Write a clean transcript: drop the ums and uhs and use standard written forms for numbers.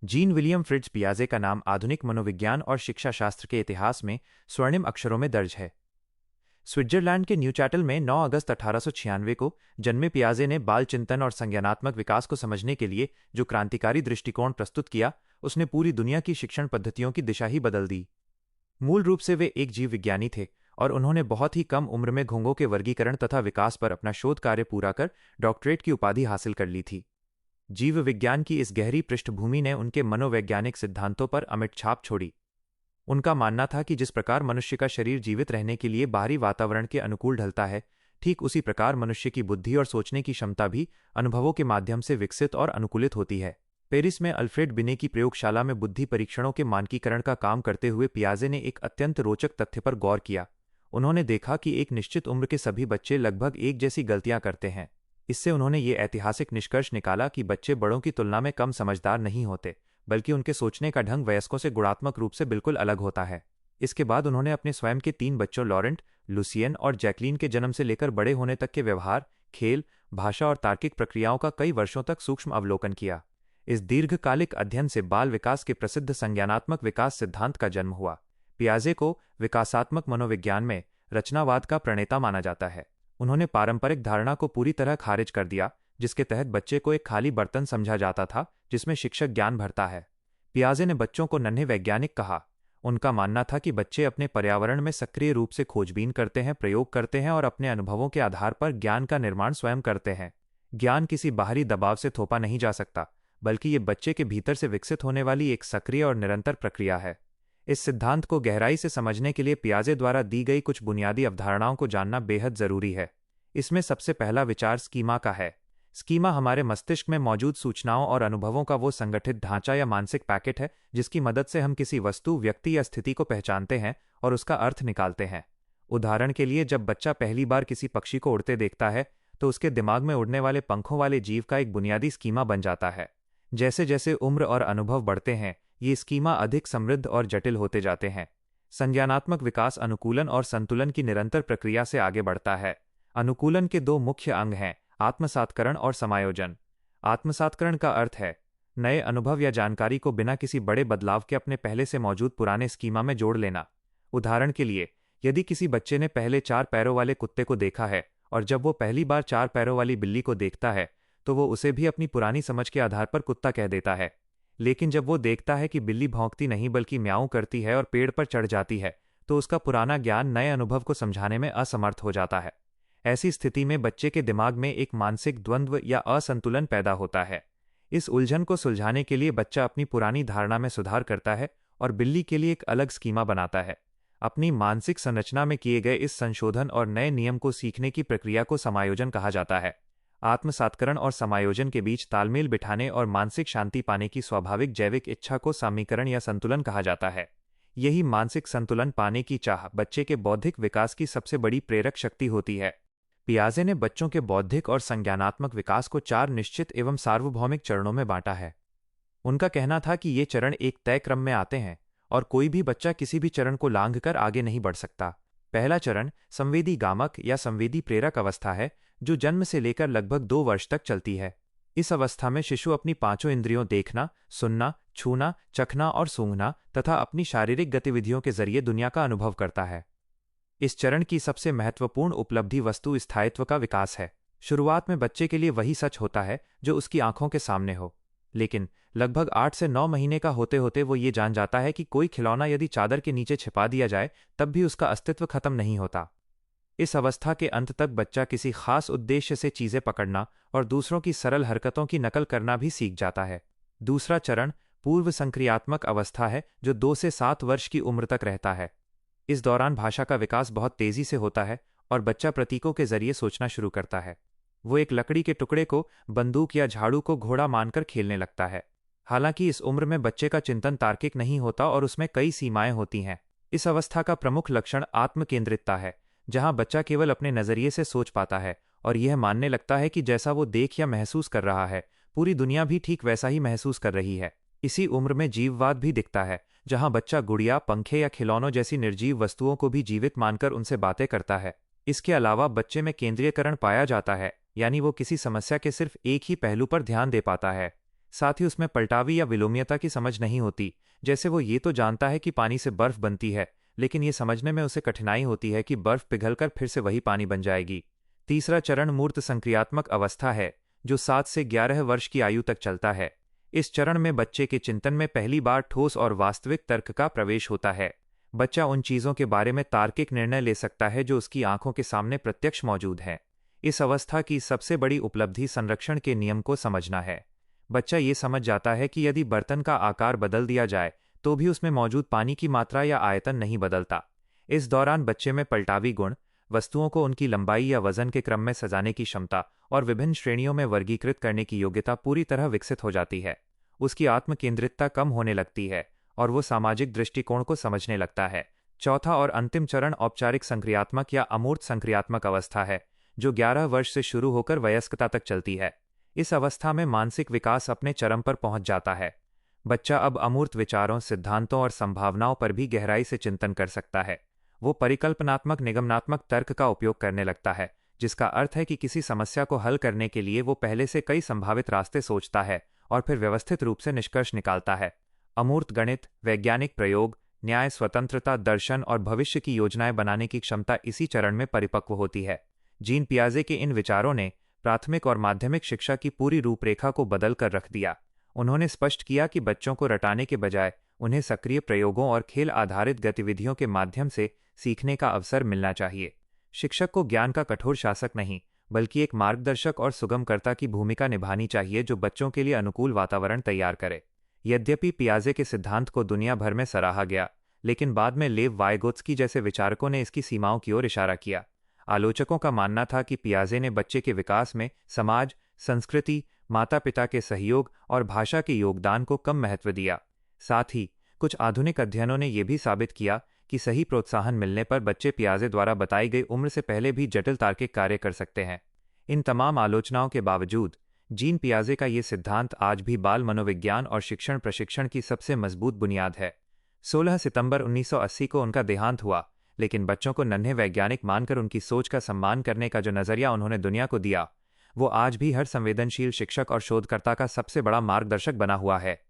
Gene William Fritz पियाजे का नाम आधुनिक मनोविज्ञान और शिक्षा शास्त्र के इतिहास में स्वर्णिम अक्षरों में दर्ज है। स्विट्जरलैंड के न्यूचैटल में 9 अगस्त 1896 को जन्मे पियाजे ने बाल चिंतन और संज्ञानात्मक विकास को समझने के लिए जो क्रांतिकारी दृष्टिकोण प्रस्तुत किया, उसने पूरी दुनिया की शिक्षण पद्धतियों की दिशा ही बदल दी। मूल रूप से वे एक जीव विज्ञानी थे और उन्होंने बहुत ही कम उम्र में घोंघों के वर्गीकरण तथा विकास पर अपना शोध कार्य पूरा कर डॉक्टरेट की उपाधि हासिल कर ली थी। जीव विज्ञान की इस गहरी पृष्ठभूमि ने उनके मनोवैज्ञानिक सिद्धांतों पर अमिट छाप छोड़ी। उनका मानना था कि जिस प्रकार मनुष्य का शरीर जीवित रहने के लिए बाहरी वातावरण के अनुकूल ढलता है, ठीक उसी प्रकार मनुष्य की बुद्धि और सोचने की क्षमता भी अनुभवों के माध्यम से विकसित और अनुकूलित होती है। पेरिस में अल्फ्रेड बिने की प्रयोगशाला में बुद्धि परीक्षणों के मानकीकरण का काम करते हुए पियाजे ने एक अत्यंत रोचक तथ्य पर गौर किया। उन्होंने देखा कि एक निश्चित उम्र के सभी बच्चे लगभग एक जैसी गलतियां करते हैं। इससे उन्होंने ये ऐतिहासिक निष्कर्ष निकाला कि बच्चे बड़ों की तुलना में कम समझदार नहीं होते, बल्कि उनके सोचने का ढंग वयस्कों से गुणात्मक रूप से बिल्कुल अलग होता है। इसके बाद उन्होंने अपने स्वयं के 3 बच्चों लॉरेंट, लुसियन और जैकलीन के जन्म से लेकर बड़े होने तक के व्यवहार, खेल, भाषा और तार्किक प्रक्रियाओं का कई वर्षों तक सूक्ष्म अवलोकन किया। इस दीर्घकालिक अध्ययन से बाल विकास के प्रसिद्ध संज्ञानात्मक विकास सिद्धांत का जन्म हुआ। पियाजे को विकासात्मक मनोविज्ञान में रचनावाद का प्रणेता माना जाता है। उन्होंने पारंपरिक धारणा को पूरी तरह खारिज कर दिया, जिसके तहत बच्चे को एक खाली बर्तन समझा जाता था जिसमें शिक्षक ज्ञान भरता है। पियाजे ने बच्चों को नन्हे वैज्ञानिक कहा। उनका मानना था कि बच्चे अपने पर्यावरण में सक्रिय रूप से खोजबीन करते हैं, प्रयोग करते हैं और अपने अनुभवों के आधार पर ज्ञान का निर्माण स्वयं करते हैं। ज्ञान किसी बाहरी दबाव से थोपा नहीं जा सकता, बल्कि ये बच्चे के भीतर से विकसित होने वाली एक सक्रिय और निरंतर प्रक्रिया है। इस सिद्धांत को गहराई से समझने के लिए पियाजे द्वारा दी गई कुछ बुनियादी अवधारणाओं को जानना बेहद जरूरी है। इसमें सबसे पहला विचार स्कीमा का है। स्कीमा हमारे मस्तिष्क में मौजूद सूचनाओं और अनुभवों का वो संगठित ढांचा या मानसिक पैकेट है जिसकी मदद से हम किसी वस्तु, व्यक्ति या स्थिति को पहचानते हैं और उसका अर्थ निकालते हैं। उदाहरण के लिए, जब बच्चा पहली बार किसी पक्षी को उड़ते देखता है तो उसके दिमाग में उड़ने वाले पंखों वाले जीव का एक बुनियादी स्कीमा बन जाता है। जैसे जैसे उम्र और अनुभव बढ़ते हैं, ये स्कीमा अधिक समृद्ध और जटिल होते जाते हैं। संज्ञानात्मक विकास अनुकूलन और संतुलन की निरंतर प्रक्रिया से आगे बढ़ता है। अनुकूलन के 2 मुख्य अंग हैं, आत्मसात्करण और समायोजन। आत्मसात्करण का अर्थ है नए अनुभव या जानकारी को बिना किसी बड़े बदलाव के अपने पहले से मौजूद पुराने स्कीमा में जोड़ लेना। उदाहरण के लिए, यदि किसी बच्चे ने पहले 4 पैरों वाले कुत्ते को देखा है और जब वो पहली बार 4 पैरों वाली बिल्ली को देखता है तो वो उसे भी अपनी पुरानी समझ के आधार पर कुत्ता कह देता है। लेकिन जब वो देखता है कि बिल्ली भौंकती नहीं बल्कि म्याऊं करती है और पेड़ पर चढ़ जाती है, तो उसका पुराना ज्ञान नए अनुभव को समझाने में असमर्थ हो जाता है। ऐसी स्थिति में बच्चे के दिमाग में एक मानसिक द्वंद्व या असंतुलन पैदा होता है। इस उलझन को सुलझाने के लिए बच्चा अपनी पुरानी धारणा में सुधार करता है और बिल्ली के लिए एक अलग स्कीमा बनाता है। अपनी मानसिक संरचना में किए गए इस संशोधन और नए नियम को सीखने की प्रक्रिया को समायोजन कहा जाता है। आत्मसात्करण और समायोजन के बीच तालमेल बिठाने और मानसिक शांति पाने की स्वाभाविक जैविक इच्छा को सामीकरण या संतुलन कहा जाता है। यही मानसिक संतुलन पाने की चाह बच्चे के बौद्धिक विकास की सबसे बड़ी प्रेरक शक्ति होती है। पियाजे ने बच्चों के बौद्धिक और संज्ञानात्मक विकास को 4 निश्चित एवं सार्वभौमिक चरणों में बांटा है। उनका कहना था कि ये चरण एक तय क्रम में आते हैं और कोई भी बच्चा किसी भी चरण को लांघकर आगे नहीं बढ़ सकता। पहला चरण संवेदी गामक या संवेदी प्रेरक अवस्था है, जो जन्म से लेकर लगभग 2 वर्ष तक चलती है। इस अवस्था में शिशु अपनी 5 इंद्रियों देखना, सुनना, छूना, चखना और सूंघना तथा अपनी शारीरिक गतिविधियों के जरिए दुनिया का अनुभव करता है। इस चरण की सबसे महत्वपूर्ण उपलब्धि वस्तु स्थायित्व का विकास है। शुरुआत में बच्चे के लिए वही सच होता है जो उसकी आंखों के सामने हो, लेकिन लगभग 8 से 9 महीने का होते होते वो ये जान जाता है कि कोई खिलौना यदि चादर के नीचे छिपा दिया जाए तब भी उसका अस्तित्व खत्म नहीं होता। इस अवस्था के अंत तक बच्चा किसी खास उद्देश्य से चीजें पकड़ना और दूसरों की सरल हरकतों की नकल करना भी सीख जाता है। दूसरा चरण पूर्व संक्रियात्मक अवस्था है, जो 2 से 7 वर्ष की उम्र तक रहता है। इस दौरान भाषा का विकास बहुत तेजी से होता है और बच्चा प्रतीकों के जरिए सोचना शुरू करता है। वो एक लकड़ी के टुकड़े को बंदूक या झाड़ू को घोड़ा मानकर खेलने लगता है। हालांकि इस उम्र में बच्चे का चिंतन तार्किक नहीं होता और उसमें कई सीमाएं होती हैं। इस अवस्था का प्रमुख लक्षण आत्मकेंद्रितता है, जहां बच्चा केवल अपने नजरिए से सोच पाता है और यह मानने लगता है कि जैसा वो देख या महसूस कर रहा है, पूरी दुनिया भी ठीक वैसा ही महसूस कर रही है। इसी उम्र में जीववाद भी दिखता है, जहां बच्चा गुड़िया, पंखे या खिलौनों जैसी निर्जीव वस्तुओं को भी जीवित मानकर उनसे बातें करता है। इसके अलावा बच्चे में केंद्रीयकरण पाया जाता है, यानी वो किसी समस्या के सिर्फ एक ही पहलू पर ध्यान दे पाता है। साथ ही उसमें पलटावी या विलोमीयता की समझ नहीं होती। जैसे वो ये तो जानता है कि पानी से बर्फ बनती है, लेकिन ये समझने में उसे कठिनाई होती है कि बर्फ पिघलकर फिर से वही पानी बन जाएगी। तीसरा चरण मूर्त संक्रियात्मक अवस्था है, जो 7 से 11 वर्ष की आयु तक चलता है। इस चरण में बच्चे के चिंतन में पहली बार ठोस और वास्तविक तर्क का प्रवेश होता है। बच्चा उन चीज़ों के बारे में तार्किक निर्णय ले सकता है जो उसकी आंखों के सामने प्रत्यक्ष मौजूद हैं। इस अवस्था की सबसे बड़ी उपलब्धि संरक्षण के नियम को समझना है। बच्चा ये समझ जाता है कि यदि बर्तन का आकार बदल दिया जाए तो भी उसमें मौजूद पानी की मात्रा या आयतन नहीं बदलता। इस दौरान बच्चे में पलटावी गुण, वस्तुओं को उनकी लंबाई या वजन के क्रम में सजाने की क्षमता और विभिन्न श्रेणियों में वर्गीकृत करने की योग्यता पूरी तरह विकसित हो जाती है। उसकी आत्म केंद्रितता कम होने लगती है और वो सामाजिक दृष्टिकोण को समझने लगता है। चौथा और अंतिम चरण औपचारिक संक्रियात्मक या अमूर्त संक्रियात्मक अवस्था है, जो 11 वर्ष से शुरू होकर वयस्कता तक चलती है। इस अवस्था में मानसिक विकास अपने चरम पर पहुंच जाता है। बच्चा अब अमूर्त विचारों, सिद्धांतों और संभावनाओं पर भी गहराई से चिंतन कर सकता है। वो परिकल्पनात्मक निगमनात्मक तर्क का उपयोग करने लगता है, जिसका अर्थ है कि किसी समस्या को हल करने के लिए वो पहले से कई संभावित रास्ते सोचता है और फिर व्यवस्थित रूप से निष्कर्ष निकालता है। अमूर्त गणित, वैज्ञानिक प्रयोग, न्याय, स्वतंत्रता, दर्शन और भविष्य की योजनाएं बनाने की क्षमता इसी चरण में परिपक्व होती है। जीन पियाजे के इन विचारों ने प्राथमिक और माध्यमिक शिक्षा की पूरी रूपरेखा को बदल कर रख दिया। उन्होंने स्पष्ट किया कि बच्चों को रटाने के बजाय उन्हें सक्रिय प्रयोगों और खेल आधारित गतिविधियों के माध्यम से सीखने का अवसर मिलना चाहिए। शिक्षक को ज्ञान का कठोर शासक नहीं, बल्कि एक मार्गदर्शक और सुगमकर्ता की भूमिका निभानी चाहिए जो बच्चों के लिए अनुकूल वातावरण तैयार करे। यद्यपि पियाजे के सिद्धांत को दुनिया भर में सराहा गया, लेकिन बाद में लेव वाइगोत्स्की जैसे विचारकों ने इसकी सीमाओं की ओर इशारा किया। आलोचकों का मानना था कि पियाजे ने बच्चे के विकास में समाज, संस्कृति, माता पिता के सहयोग और भाषा के योगदान को कम महत्व दिया। साथ ही कुछ आधुनिक अध्ययनों ने यह भी साबित किया कि सही प्रोत्साहन मिलने पर बच्चे पियाजे द्वारा बताई गई उम्र से पहले भी जटिल तार्किक कार्य कर सकते हैं। इन तमाम आलोचनाओं के बावजूद जीन पियाजे का ये सिद्धांत आज भी बाल मनोविज्ञान और शिक्षण प्रशिक्षण की सबसे मजबूत बुनियाद है। 16 सितंबर 1980 को उनका देहांत हुआ, लेकिन बच्चों को नन्हे वैज्ञानिक मानकर उनकी सोच का सम्मान करने का जो नजरिया उन्होंने दुनिया को दिया, वो आज भी हर संवेदनशील शिक्षक और शोधकर्ता का सबसे बड़ा मार्गदर्शक बना हुआ है।